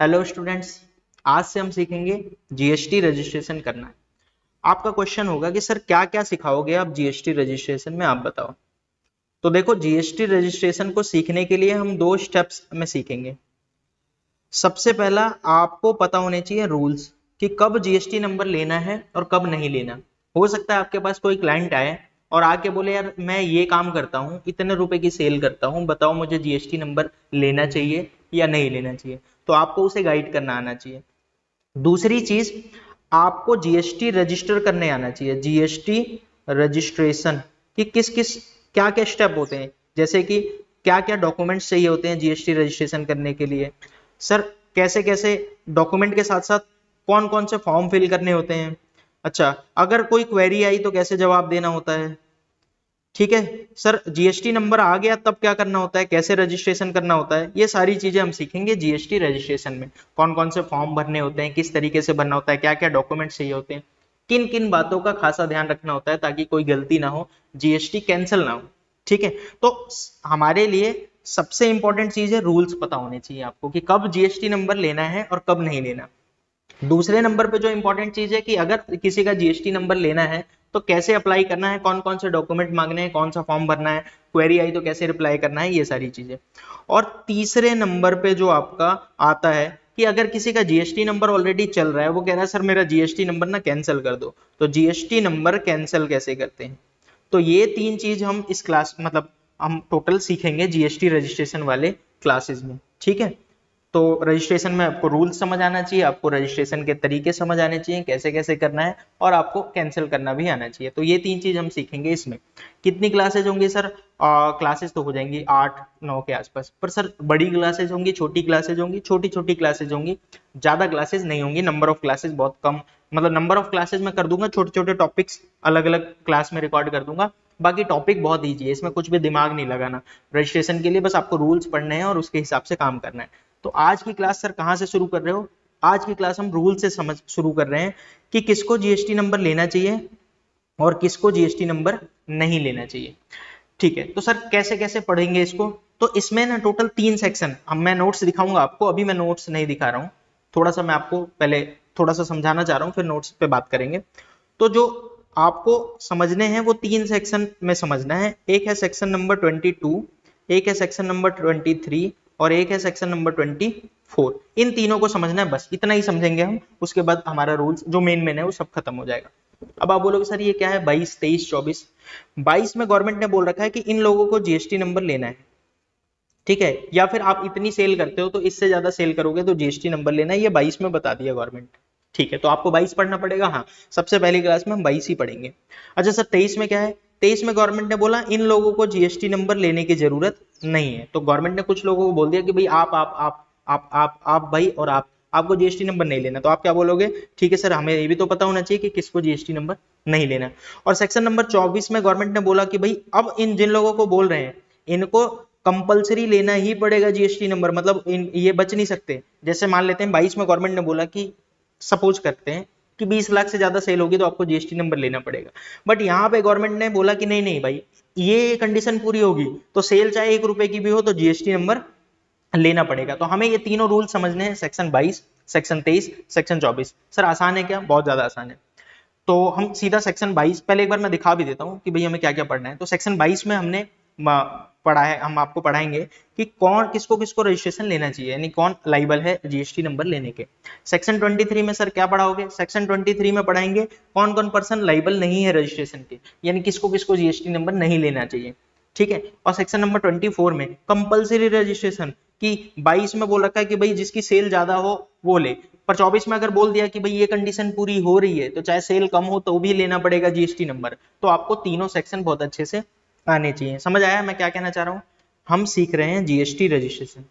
Hello students, आज से हम सीखेंगे जीएसटी रजिस्ट्रेशन करना। आपका क्वेश्चन होगा कि सर क्या क्या सिखाओगे आप जीएसटी रजिस्ट्रेशन में, आप बताओ। तो देखो, जीएसटी रजिस्ट्रेशन को सीखने के लिए हम दो स्टेप्स में सीखेंगे। सबसे पहला, आपको पता होने चाहिए रूल्स कि कब जीएसटी नंबर लेना है और कब नहीं लेना। हो सकता है आपके पास कोई क्लाइंट आए और आके बोले यार मैं ये काम करता हूँ, इतने रुपए की सेल करता हूँ, बताओ मुझे जीएसटी नंबर लेना चाहिए या नहीं लेना चाहिए। तो आपको उसे गाइड करना आना चाहिए। दूसरी चीज, आपको जीएसटी रजिस्टर करने आना चाहिए। जीएसटी रजिस्ट्रेशन कि किस किस क्या क्या स्टेप होते हैं, जैसे कि क्या क्या डॉक्यूमेंट्स चाहिए होते हैं जीएसटी रजिस्ट्रेशन करने के लिए। सर कैसे कैसे डॉक्यूमेंट के साथ साथ कौन कौन से फॉर्म फिल करने होते हैं। अच्छा, अगर कोई क्वेरी आई तो कैसे जवाब देना होता है। ठीक है सर, जीएसटी नंबर आ गया तब क्या करना होता है, कैसे रजिस्ट्रेशन करना होता है, ये सारी चीजें हम सीखेंगे जीएसटी रजिस्ट्रेशन में। कौन कौन से फॉर्म भरने होते हैं, किस तरीके से भरना होता है, क्या क्या डॉक्यूमेंट्स चाहिए होते हैं, किन किन बातों का खासा ध्यान रखना होता है ताकि कोई गलती ना हो, जीएसटी कैंसिल ना हो। ठीक है, तो हमारे लिए सबसे इंपॉर्टेंट चीज है रूल्स पता होने चाहिए आपको कि कब जीएसटी नंबर लेना है और कब नहीं लेना। दूसरे नंबर पे जो इंपॉर्टेंट चीज है कि अगर किसी का जीएसटी नंबर लेना है तो कैसे अप्लाई करना है, कौन कौन से डॉक्यूमेंट मांगने हैं, कौन सा फॉर्म भरना है, क्वेरी आई तो कैसे रिप्लाई करना है, ये सारी चीजें। और तीसरे नंबर पे जो आपका आता है कि अगर किसी का जीएसटी नंबर ऑलरेडी चल रहा है, वो कह रहा है सर मेरा जीएसटी नंबर ना कैंसिल कर दो, तो जीएसटी नंबर कैंसिल कैसे करते हैं। तो ये तीन चीज हम इस क्लास मतलब हम टोटल सीखेंगे जीएसटी रजिस्ट्रेशन वाले क्लासेस में। ठीक है, तो रजिस्ट्रेशन में आपको रूल्स समझ आना चाहिए, आपको रजिस्ट्रेशन के तरीके समझ आने चाहिए, कैसे कैसे करना है, और आपको कैंसिल करना भी आना चाहिए। तो ये तीन चीज हम सीखेंगे इसमें। कितनी क्लासेज होंगी सर? क्लासेस तो हो जाएंगी 8-9 के आसपास, पर सर बड़ी क्लासेज होंगी, छोटी क्लासेज होंगी, छोटी छोटी क्लासेज होंगी, ज्यादा क्लासेज नहीं होंगी। नंबर ऑफ क्लासेज बहुत कम, मतलब नंबर ऑफ क्लासेज मैं कर दूंगा, छोटे छोटे टॉपिक्स अलग अलग क्लास में रिकॉर्ड कर दूंगा। बाकी टॉपिक बहुत ईजी है, इसमें कुछ भी दिमाग नहीं लगाना। रजिस्ट्रेशन के लिए बस आपको रूल्स पढ़ने हैं और उसके हिसाब से काम करना है। तो आज की क्लास सर कहां से शुरू कर रहे हो? आज की क्लास हम रूल से समझ शुरू कर रहे हैं कि किसको जीएसटी नंबर लेना चाहिए और किसको जीएसटी नंबर नहीं लेना चाहिए। ठीक है, तो सर कैसे कैसे पढ़ेंगे इसको? तो इसमें ना टोटल 3 सेक्शन, अब मैं नोट्स दिखाऊंगा आपको, अभी मैं नोट्स नहीं दिखा रहा हूं। थोड़ा सा मैं आपको पहले थोड़ा सा समझाना चाह रहा हूं, फिर नोट्स पे बात करेंगे। तो जो आपको समझने हैं वो 3 सेक्शन में समझना है। एक है सेक्शन नंबर 22, एक है सेक्शन नंबर 23 और एक है सेक्शन नंबर 24। इन तीनों को समझना है, बस इतना ही समझेंगे हम। उसके बाद हमारा रूल्स जो मेन है वो सब खत्म हो जाएगा। अब आप बोलोगे सर ये क्या है 22, 23, 24? 22 में गवर्नमेंट ने बोल रखा है कि इन लोगों को जीएसटी नंबर लेना है। ठीक है, या फिर आप इतनी सेल करते हो तो इससे ज्यादा सेल करोगे तो जीएसटी नंबर लेना है, ये 22 में बता दिया गवर्नमेंट। ठीक है, तो आपको 22 पढ़ना पड़ेगा। हाँ, सबसे पहली क्लास में हम 22 ही पढ़ेंगे। अच्छा सर 23 में क्या है? 23 में गवर्नमेंट ने बोला इन लोगों को जीएसटी नंबर लेने की जरूरत नहीं है। तो गवर्नमेंट ने कुछ लोगों को बोल दिया कि भाई आप भाई और आपको जीएसटी नंबर नहीं लेना। तो आप क्या बोलोगे? ठीक है सर, हमें ये भी तो पता होना चाहिए कि किसको जीएसटी नंबर नहीं लेना। और सेक्शन नंबर 24 में गवर्नमेंट ने बोला कि भाई अब इन जिन लोगों को बोल रहे हैं इनको कंपलसरी लेना ही पड़ेगा जीएसटी नंबर, मतलब ये बच नहीं सकते। जैसे मान लेते हैं 22 में गवर्नमेंट ने बोला कि सपोज करते हैं कि 20 लाख से ज्यादा सेल होगी तो आपको जीएसटी नंबर लेना पड़ेगा। बट यहाँ पे गवर्नमेंट ने बोला कि नहीं नहीं भाई, ये कंडीशन पूरी होगी तो सेल चाहे 1 रुपए की भी हो तो जीएसटी नंबर लेना पड़ेगा। तो हमें ये तीनों रूल समझने हैं, सेक्शन 22, सेक्शन 23, सेक्शन 24। सर आसान है क्या? बहुत ज्यादा आसान है। तो हम सीधा सेक्शन 22 पहले एक बार मैं दिखा भी देता हूँ कि भाई हमें क्या क्या पढ़ना है। तो सेक्शन 22 में हमने पढ़ा है, हम आपको पढ़ाएंगे कि कौन किसको किसको रजिस्ट्रेशन लेना चाहिए, यानी कौन लाइबल है जीएसटी नंबर लेने के। सेक्शन 23 में सर क्या पढ़ाओगे? सेक्शन 23 में पढ़ाएंगे कौन कौन पर्सन लाइबल नहीं है रजिस्ट्रेशन के, यानी किसको किसको जीएसटी नंबर नहीं लेना चाहिए। ठीक है, और सेक्शन नंबर 24 में कंपलसरी रजिस्ट्रेशन की 22 में बोल रखा है कि भाई जिसकी सेल ज्यादा हो वो ले, पर 24 में अगर बोल दिया कि भाई ये कंडीशन पूरी हो रही है तो चाहे सेल कम हो तो भी लेना पड़ेगा जीएसटी नंबर। तो आपको तीनों सेक्शन बहुत अच्छे से आने चाहिए। समझ आया मैं क्या कहना चाह रहा हूँ? हम सीख रहे हैं जीएसटी रजिस्ट्रेशन।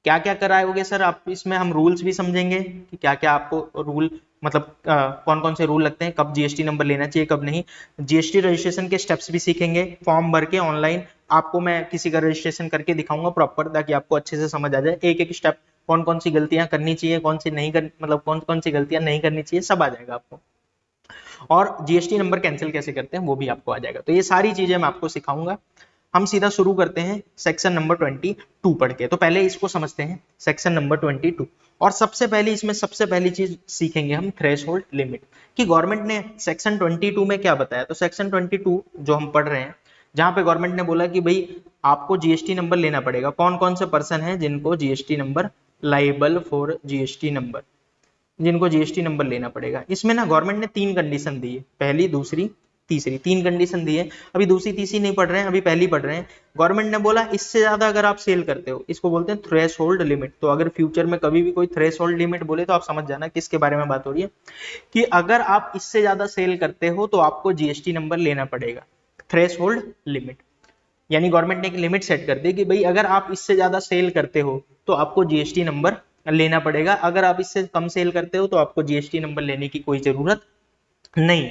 क्या क्या कराओगे सर आप इसमें? हम रूल्स भी समझेंगे कि क्या क्या आपको रूल मतलब कौन कौन से रूल लगते हैं, कब जीएसटी नंबर लेना चाहिए कब नहीं। जीएसटी रजिस्ट्रेशन के स्टेप्स भी सीखेंगे, फॉर्म भर के ऑनलाइन आपको मैं किसी का रजिस्ट्रेशन करके दिखाऊंगा प्रॉपर, ताकि आपको अच्छे से समझ आ जाए एक एक स्टेप, कौन कौन सी गलतियां करनी चाहिए, कौन सी नहीं कर मतलब कौन कौन सी गलतियां नहीं करनी चाहिए, सब आ जाएगा आपको। और जीएसटी नंबर कैंसिल कैसे करते हैं वो भी आपको आ जाएगा। तो ये सारी चीजें मैं आपको सिखाऊंगा। हम सीधा शुरू करते हैं सेक्शन नंबर 22 पढ़ के। तो पहले इसको समझते हैं, सेक्शन नंबर 22। और सबसे पहली चीज सीखेंगे हम थ्रेशोल्ड लिमिट, कि गवर्नमेंट ने सेक्शन 22 में क्या बताया। तो सेक्शन 22 जो हम पढ़ रहे हैं, जहां पे गवर्नमेंट ने बोला कि भाई आपको जीएसटी नंबर लेना पड़ेगा। कौन कौन से पर्सन है जिनको GST number, liable for GST number, जिनको जीएसटी नंबर लेना पड़ेगा। इसमें ना गवर्नमेंट ने 3 कंडीशन दी है, पहली, दूसरी, तीसरी, 3 कंडीशन दी है। अभी दूसरी तीसरी नहीं पढ़ रहे हैं, अभी पहली पढ़ रहे हैं। गवर्नमेंट ने बोला इससे ज्यादा अगर आप सेल करते हो, इसको बोलते हैं थ्रेशोल्ड लिमिट। तो अगर फ्यूचर में कभी भी कोई थ्रेशोल्ड लिमिट बोले तो आप समझ जाना किसके बारे में बात हो रही है, कि अगर आप इससे ज्यादा सेल करते हो तो आपको जीएसटी नंबर लेना पड़ेगा। थ्रेशोल्ड लिमिट यानी गवर्नमेंट ने एक लिमिट सेट कर दी कि भाई अगर आप इससे ज्यादा सेल करते हो तो आपको जीएसटी नंबर लेना पड़ेगा। अगर आप इससे कम सेल करते हो तो आपको जीएसटी नंबर लेने की कोई जरूरत नहीं।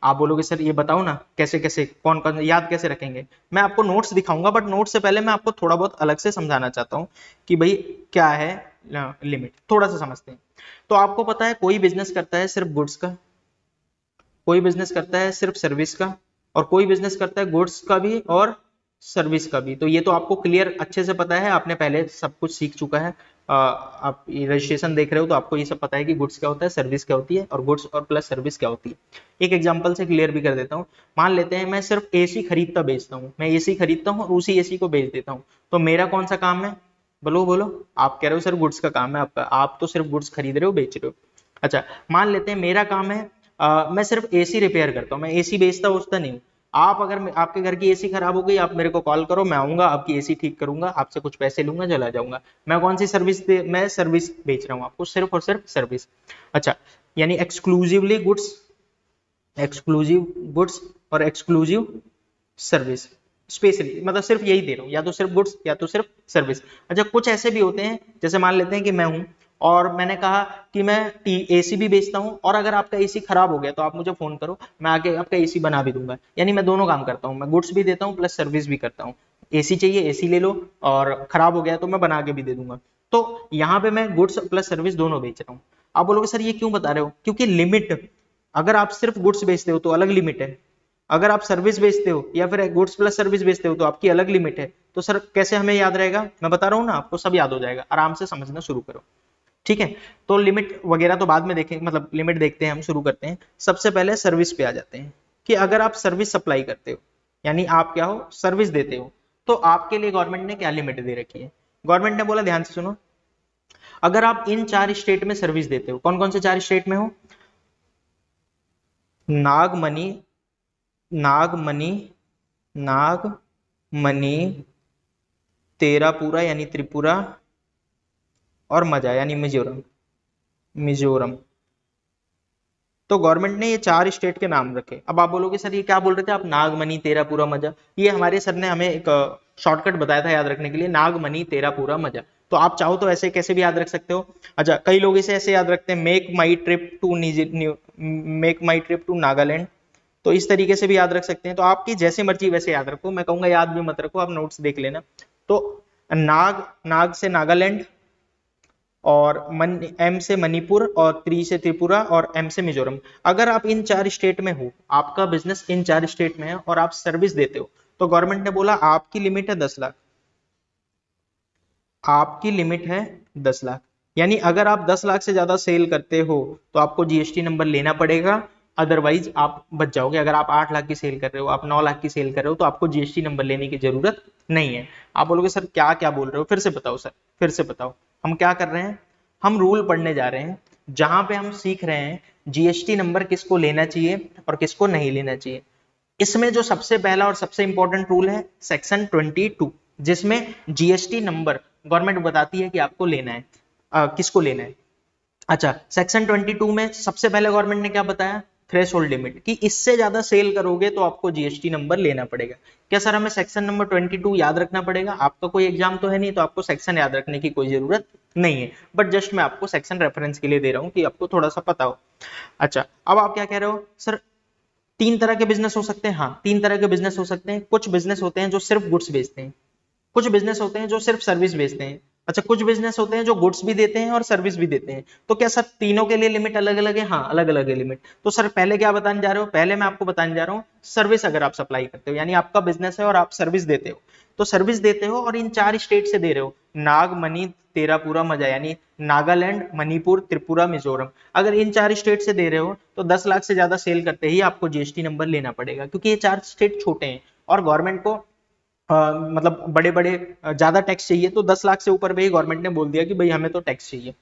आप बोलोगे सर ये बताओ ना कैसे कैसे, कौन कौन याद कैसे रखेंगे। मैं आपको नोट्स दिखाऊंगा, बट नोट्स से पहले मैं आपको थोड़ा बहुत अलग से समझाना चाहता हूँ कि भाई क्या है लिमिट, थोड़ा सा समझते हैं। तो आपको पता है कोई बिजनेस करता है सिर्फ गुड्स का, कोई बिजनेस करता है सिर्फ सर्विस का, और कोई बिजनेस करता है गुड्स का भी और सर्विस का भी। तो ये तो आपको क्लियर अच्छे से पता है, आपने पहले सब कुछ सीख चुका है। आप रजिस्ट्रेशन देख रहे हो तो आपको ये सब पता है कि गुड्स क्या होता है, सर्विस क्या होती है, और गुड्स और प्लस सर्विस क्या होती है। एक एग्जांपल से क्लियर भी कर देता हूँ। मान लेते हैं मैं सिर्फ एसी खरीदता बेचता हूँ, मैं एसी खरीदता हूँ और उसी एसी को बेच देता हूँ। तो मेरा कौन सा काम है, बोलो बोलो। आप कह रहे हो सर गुड्स का काम है आपका, आप तो सिर्फ गुड्स खरीद रहे हो, बेच रहे हो। अच्छा, मान लेते हैं मेरा काम है मैं सिर्फ एसी रिपेयर करता हूँ, मैं एसी बेचता उचता नहीं हूँ। आप अगर आपके घर की एसी खराब हो गई, आप मेरे को कॉल करो, मैं आऊंगा, आपकी एसी ठीक करूंगा, आपसे कुछ पैसे लूंगा, चला जाऊंगा। मैं कौन सी सर्विस मैं सर्विस बेच रहा हूँ आपको, सिर्फ और सिर्फ सर्विस। अच्छा, यानी एक्सक्लूसिवली गुड्स, एक्सक्लूसिव गुड्स और एक्सक्लूसिव सर्विस, स्पेशली मतलब सिर्फ यही दे रहा हूँ, या तो सिर्फ गुड्स या तो सिर्फ सर्विस। अच्छा, कुछ ऐसे भी होते हैं, जैसे मान लेते हैं कि मैं हूं और मैंने कहा कि मैं एसी भी बेचता हूं, और अगर आपका एसी खराब हो गया तो आप मुझे फोन करो, मैं आके आपका एसी बना भी दूंगा। यानी मैं दोनों काम करता हूं, मैं गुड्स भी देता हूं प्लस सर्विस भी करता हूं। एसी चाहिए एसी ले लो, और खराब हो गया तो मैं बना के भी दे दूंगा। तो यहाँ पे मैं गुड्स प्लस सर्विस दोनों बेच रहा हूँ। आप बोलोगे सर ये क्यों बता रहे हो, क्योंकि लिमिट, अगर आप सिर्फ गुड्स बेचते हो तो अलग लिमिट है, अगर आप सर्विस बेचते हो या फिर गुड्स प्लस सर्विस बेचते हो तो आपकी अलग लिमिट है। तो सर कैसे हमें याद रहेगा, मैं बता रहा हूँ ना आपको, सब याद हो जाएगा, आराम से समझना शुरू करो। ठीक है, तो लिमिट वगैरह तो बाद में देखेंगे, मतलब लिमिट देखते हैं, हम शुरू करते हैं। सबसे पहले सर्विस पे आ जाते हैं, कि अगर आप सर्विस सप्लाई करते हो, यानी आप क्या हो, सर्विस देते हो, तो आपके लिए गवर्नमेंट ने क्या लिमिट दे रखी है। गवर्नमेंट ने बोला, ध्यान से सुनो, अगर आप इन 4 स्टेट में सर्विस देते हो, कौन कौन से 4 स्टेट में हो, नागमणि, नागमणि, नागमणि, तेरापुरा यानी त्रिपुरा, और मजा यानी मिजोरम, मिजोरम। तो गवर्नमेंट ने ये 4 स्टेट के नाम रखे। अब आप बोलोगे सर ये क्या बोल रहे थे आप, नागमणि तेरापुरा मजा। ये हमारे सर ने हमें एक शॉर्टकट बताया था याद रखने के लिए, नागमणि तेरापुरा मजा। तो आप चाहो तो ऐसे कैसे भी याद रख सकते हो। अच्छा, कई लोग इसे ऐसे याद रखते हैं, make my trip to make my trip to Nagaland. तो इस तरीके से भी याद रख सकते हैं। तो आपकी जैसे मर्जी वैसे याद रखो, मैं कहूंगा याद भी मत रखो, आप नोट्स देख लेना। तो नाग से नागालैंड, और एम से मणिपुर, और त्रि से त्रिपुरा, और एम से मिजोरम। अगर आप इन 4 स्टेट में हो, आपका बिजनेस इन 4 स्टेट में है और आप सर्विस देते हो, तो गवर्नमेंट ने बोला आपकी लिमिट है 10 लाख, आपकी लिमिट है 10 लाख। यानी अगर आप 10 लाख से ज्यादा सेल करते हो तो आपको जीएसटी नंबर लेना पड़ेगा, अदरवाइज आप बच जाओगे। अगर आप 8 लाख की सेल कर रहे हो, आप 9 लाख की सेल कर रहे हो, तो आपको जीएसटी नंबर लेने की जरूरत नहीं है। आप बोलोगे सर क्या क्या बोल रहे हो, फिर से बताओ सर, फिर से बताओ। हम क्या कर रहे हैं, हम रूल पढ़ने जा रहे हैं, जहां पे हम सीख रहे हैं जीएसटी नंबर किसको लेना चाहिए और किसको नहीं लेना चाहिए। इसमें जो सबसे पहला और सबसे इंपॉर्टेंट रूल है सेक्शन 22, जिसमें जीएसटी नंबर गवर्नमेंट बताती है कि आपको लेना है, किसको लेना है। अच्छा, सेक्शन 22 में सबसे पहले गवर्नमेंट ने क्या बताया, थ्रेशोल्ड लिमिट, कि इससे ज्यादा सेल करोगे तो आपको जीएसटी नंबर लेना पड़ेगा। क्या सर हमें सेक्शन नंबर 22 याद रखना पड़ेगा, आपका कोई एग्जाम तो है नहीं, तो आपको सेक्शन याद रखने की कोई जरूरत नहीं है, बट जस्ट मैं आपको सेक्शन रेफरेंस के लिए दे रहा हूं कि आपको थोड़ा सा पता हो। अच्छा, अब आप क्या कह रहे हो, सर 3 तरह के बिजनेस हो सकते हैं। हाँ, 3 तरह के बिजनेस हो सकते हैं। कुछ बिजनेस होते हैं जो सिर्फ गुड्स बेचते हैं, कुछ बिजनेस होते हैं जो सिर्फ सर्विस बेचते हैं, अच्छा, कुछ बिजनेस होते हैं जो गुड्स भी देते हैं और सर्विस भी देते हैं, तो क्या सर तीनों के लिए लिमिट अलग अलग है? हाँ, अलग अलग है लिमिट। तो सर पहले क्या बताने जा रहे हो? पहले मैं आपको बताने जा रहा हूँ सर्विस अगर आप सप्लाई करते हो, यानी आपका बिजनेस है और आप सर्विस देते हो, तो सर्विस देते हो और इन 4 स्टेट से दे रहे हो, नाग, मणि, तेरापुरा, मजा, यानी नागालैंड, मणिपुर, त्रिपुरा, मिजोरम। अगर इन 4 स्टेट से दे रहे हो तो 10 लाख से ज्यादा सेल करते ही आपको जीएसटी नंबर लेना पड़ेगा, क्योंकि ये 4 स्टेट छोटे हैं और गवर्नमेंट को मतलब बड़े बड़े ज्यादा टैक्स चाहिए, तो 10 लाख से ऊपर पे ही गवर्नमेंट ने बोल दिया कि भाई हमें तो टैक्स चाहिए।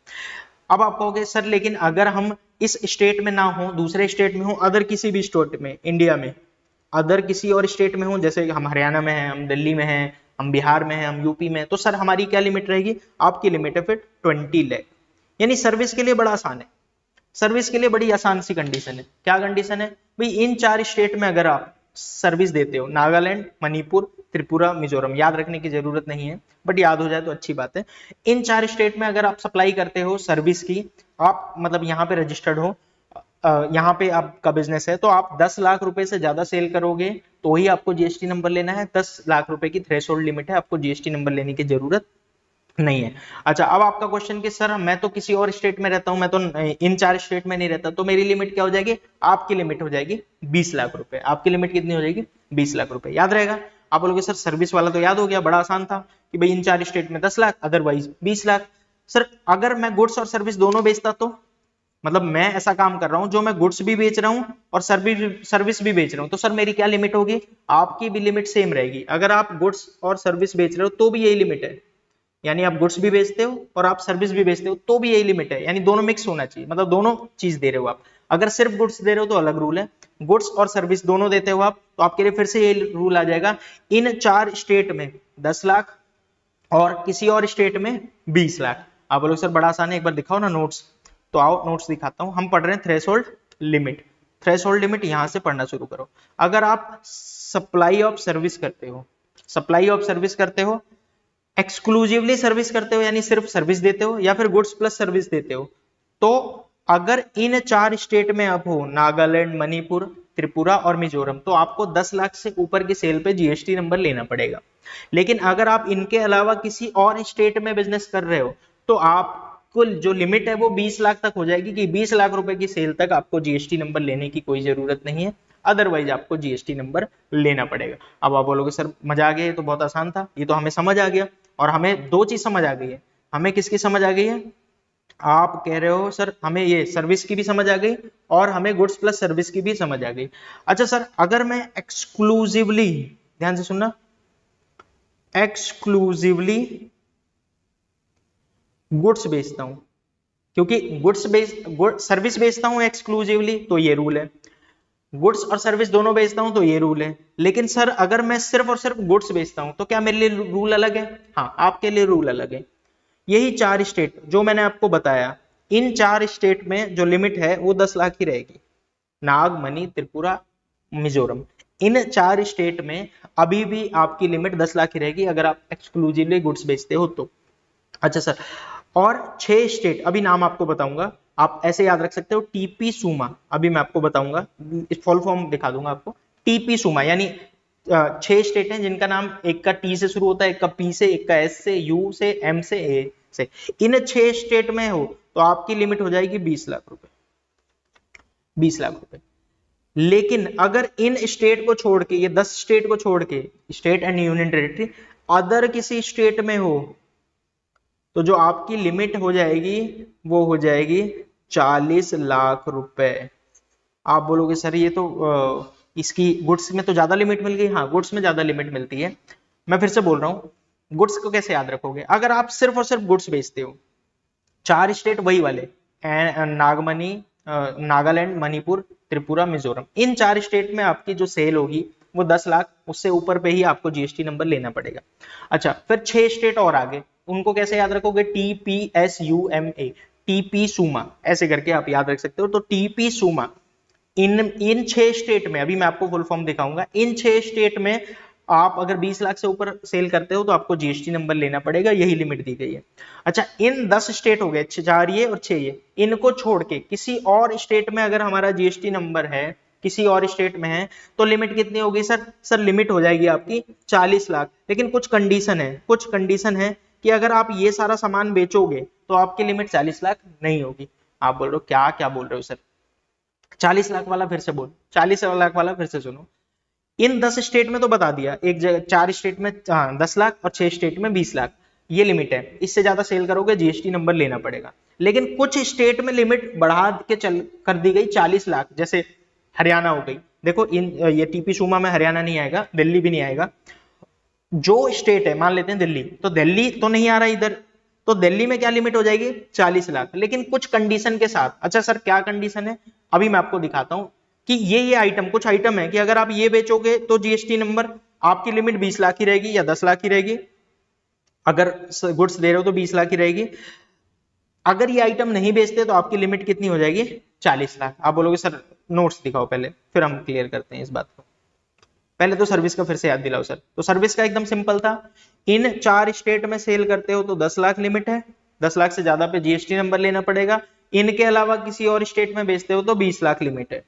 अब आप कहोगे सर लेकिन अगर हम इस स्टेट में ना हो, दूसरे स्टेट में हो, अदर किसी भी स्टेट में, इंडिया में अदर किसी और स्टेट में हो, जैसे हम हरियाणा में हैं, हम दिल्ली में हैं, हम बिहार में हैं, हम यूपी में हैं, तो सर हमारी क्या लिमिट रहेगी? आपकी लिमिट है फिर 20 लाख। यानी सर्विस के लिए बड़ा आसान है, सर्विस के लिए बड़ी आसान सी कंडीशन है। क्या कंडीशन है भाई? इन 4 स्टेट में अगर आप सर्विस देते हो, नागालैंड, मणिपुर, त्रिपुरा, मिजोरम, याद रखने की जरूरत नहीं है बट याद हो जाए तो अच्छी बात है। इन 4 स्टेट में अगर आप सप्लाई करते हो सर्विस की, आप मतलब यहाँ पे रजिस्टर्ड हो, यहाँ पे आपका बिजनेस है, तो आप 10 लाख रुपए से ज्यादा सेल करोगे तो ही आपको जीएसटी नंबर लेना है। 10 लाख रुपए की थ्रेशोल्ड लिमिट है, आपको जीएसटी नंबर लेने की जरूरत नहीं है। अच्छा, अब आपका क्वेश्चन कि सर मैं तो किसी और स्टेट में रहता हूं, मैं तो इन 4 स्टेट में नहीं रहता, तो मेरी लिमिट क्या हो जाएगी? आपकी लिमिट हो जाएगी 20 लाख रुपए। आपकी लिमिट कितनी हो जाएगी? 20 लाख रुपए। याद रहेगा? आप बोलोगे सर सर्विस वाला तो याद हो गया, बड़ा आसान था कि भाई इन 4 स्टेट में 10 लाख, अदरवाइज 20 लाख। सर अगर मैं गुड्स और सर्विस दोनों बेचता, तो मतलब मैं ऐसा काम कर रहा हूं जो मैं गुड्स भी बेच रहा हूं और सर्विस भी बेच रहा हूं, तो सर मेरी क्या लिमिट होगी? आपकी भी लिमिट सेम रहेगी। अगर आप गुड्स और सर्विस बेच रहे हो तो भी यही लिमिट है, यानी आप गुड्स भी बेचते हो और आप सर्विस भी बेचते हो तो भी यही लिमिट है, यानी दोनों मिक्स होना चाहिए, मतलब दोनों चीज दे रहे हो आप। अगर सिर्फ गुड्स दे रहे हो तो अलग रूल है, गुड्स और सर्विस दोनों देते हो आप, तो आपके लिए फिर से ये रूल आ जाएगा, इन 4 स्टेट में 10 लाख और किसी और स्टेट में 20 लाख। आप बोलोगे सर बड़ा आसान है, एक बार दिखाओ ना नोट्स। तो आओ नोट्स दिखाता हूं। हम पढ़ रहे हैं थ्रेशोल्ड लिमिट। थ्रेशोल्ड लिमिट यहां से पढ़ना शुरू करो। अगर आप सप्लाई ऑफ सर्विस करते हो, सप्लाई ऑफ सर्विस करते हो, एक्सक्लूसिवली सर्विस करते हो यानी सिर्फ सर्विस देते हो, या फिर गुड्स प्लस सर्विस देते हो, तो अगर इन 4 स्टेट में आप हो, नागालैंड, मणिपुर, त्रिपुरा और मिजोरम, तो आपको 10 लाख से ऊपर की सेल पे जीएसटी नंबर लेना पड़ेगा। लेकिन अगर आप इनके अलावा किसी और स्टेट में बिजनेस कर रहे हो, तो आपको जो लिमिट है वो 20 लाख तक हो जाएगी, कि 20 लाख रुपए की सेल तक आपको जीएसटी नंबर लेने की कोई जरूरत नहीं है, अदरवाइज आपको जीएसटी नंबर लेना पड़ेगा। अब आप बोलोगे सर मजा आ गया, ये तो बहुत आसान था, ये तो हमें समझ आ गया। और हमें 2 चीज समझ आ गई है। हमें किसकी समझ आ गई है? आप कह रहे हो सर हमें ये सर्विस की भी समझ आ गई और हमें गुड्स प्लस सर्विस की भी समझ आ गई। अच्छा सर, अगर मैं एक्सक्लूसिवली, ध्यान से सुनना, एक्सक्लूसिवली गुड्स बेचता हूं, क्योंकि सर्विस बेचता हूं एक्सक्लूसिवली तो ये रूल है, गुड्स और सर्विस दोनों बेचता हूं तो ये रूल है। लेकिन सर अगर मैं सिर्फ और सिर्फ गुड्स बेचता हूं तो क्या मेरे लिए रूल अलग है? हाँ, आपके लिए रूल अलग है। यही 4 स्टेट जो मैंने आपको बताया, इन 4 स्टेट में जो लिमिट है वो 10 लाख ही रहेगी, नाग, मणि, त्रिपुरा, मिजोरम। इन 4 स्टेट में अभी भी आपकी लिमिट 10 लाख ही रहेगी अगर आप एक्सक्लूसिवली गुड्स बेचते हो तो। अच्छा सर, और 6 स्टेट अभी नाम आपको बताऊंगा, आप ऐसे याद रख सकते हो, टीपी सूमा, अभी मैं आपको बताऊंगा, फुल फॉर्म दिखा दूंगा आपको। टीपी सूमा यानी 6 स्टेट हैं जिनका नाम एक का टी से शुरू होता है, एक का पी से, एक का एस से, यू से, एम से, ए से। इन 6 स्टेट में हो तो आपकी लिमिट हो जाएगी 20 लाख रुपए, 20 लाख रुपए। लेकिन अगर इन स्टेट को छोड़ के, ये 10 स्टेट को छोड़ के, state and union territory, other किसी स्टेट में हो, तो जो आपकी लिमिट हो जाएगी वो हो जाएगी 40 लाख रुपए। आप बोलोगे सर ये तो इसकी गुड्स में तो ज्यादा लिमिट मिल गई। हाँ, गुड्स में ज्यादा लिमिट मिलती है। मैं फिर से बोल रहा हूँ, गुड्स को कैसे याद रखोगे? अगर आप सिर्फ और सिर्फ गुड्स बेचते हो, 4 स्टेट वही वाले, नागमनी, नागालैंड, मणिपुर, त्रिपुरा, मिजोरम, इन 4 स्टेट में आपकी जो सेल होगी वो 10 लाख, उससे ऊपर पे ही आपको जीएसटी नंबर लेना पड़ेगा। अच्छा, फिर 6 स्टेट और आगे, उनको कैसे याद रखोगे? TPSUMA, टीपी सूमा, ऐसे करके आप याद रख सकते हो। तो टीपी सूमा, इन 6 स्टेट में, अभी मैं आपको फुल फॉर्म दिखाऊंगा, इन 6 स्टेट में आप अगर 20 लाख से ऊपर सेल करते हो तो आपको जीएसटी नंबर लेना पड़ेगा, यही लिमिट दी गई है। अच्छा, इन 10 स्टेट हो गए, 4 ये और 6 ये, इनको छोड़ के किसी और स्टेट में अगर हमारा जीएसटी नंबर है, किसी और स्टेट में है, तो लिमिट कितनी होगी सर? सर लिमिट हो जाएगी आपकी 40 लाख। लेकिन कुछ कंडीशन है, कुछ कंडीशन है कि अगर आप ये सारा सामान बेचोगे तो आपकी लिमिट 40 लाख नहीं होगी। आप बोल रहे हो क्या क्या बोल रहे हो सर, 40 लाख वाला फिर से बोल, 40 लाख वाला फिर से सुनो। इन 10 स्टेट में तो बता दिया, एक जगह 4 स्टेट में 10 लाख और 6 स्टेट में 20 लाख ये लिमिट है, इससे ज्यादा सेल करोगे जीएसटी नंबर लेना पड़ेगा। लेकिन कुछ स्टेट में लिमिट बढ़ा के चल कर दी गई 40 लाख, जैसे हरियाणा हो गई। देखो इन ये टीपी सूमा में हरियाणा नहीं आएगा, दिल्ली भी नहीं आएगा। जो स्टेट है, मान लेते हैं दिल्ली, तो दिल्ली तो नहीं आ रहा इधर, तो दिल्ली में क्या लिमिट हो जाएगी 40 लाख, लेकिन कुछ कंडीशन के साथ। अच्छा सर क्या कंडीशन है, अभी मैं आपको दिखाता हूं कि ये आइटम, कुछ आइटम है कि अगर आप ये बेचोगे तो जीएसटी नंबर आपकी लिमिट 20 लाख की रहेगी या 10 लाख की रहेगी। अगर गुड्स दे रहे हो तो 20 लाख की रहेगी। अगर ये आइटम नहीं बेचते तो आपकी लिमिट कितनी हो जाएगी 40 लाख। आप बोलोगे सर नोट्स दिखाओ पहले, फिर हम क्लियर करते हैं इस बात को। पहले तो सर्विस का फिर से याद दिलाओ सर। तो सर्विस का एकदम सिंपल था, इन 4 स्टेट में सेल करते हो तो 10 लाख लिमिट है, 10 लाख से ज्यादा पे जीएसटी नंबर लेना पड़ेगा। इनके अलावा किसी और स्टेट में बेचते हो तो 20 लाख लिमिट है।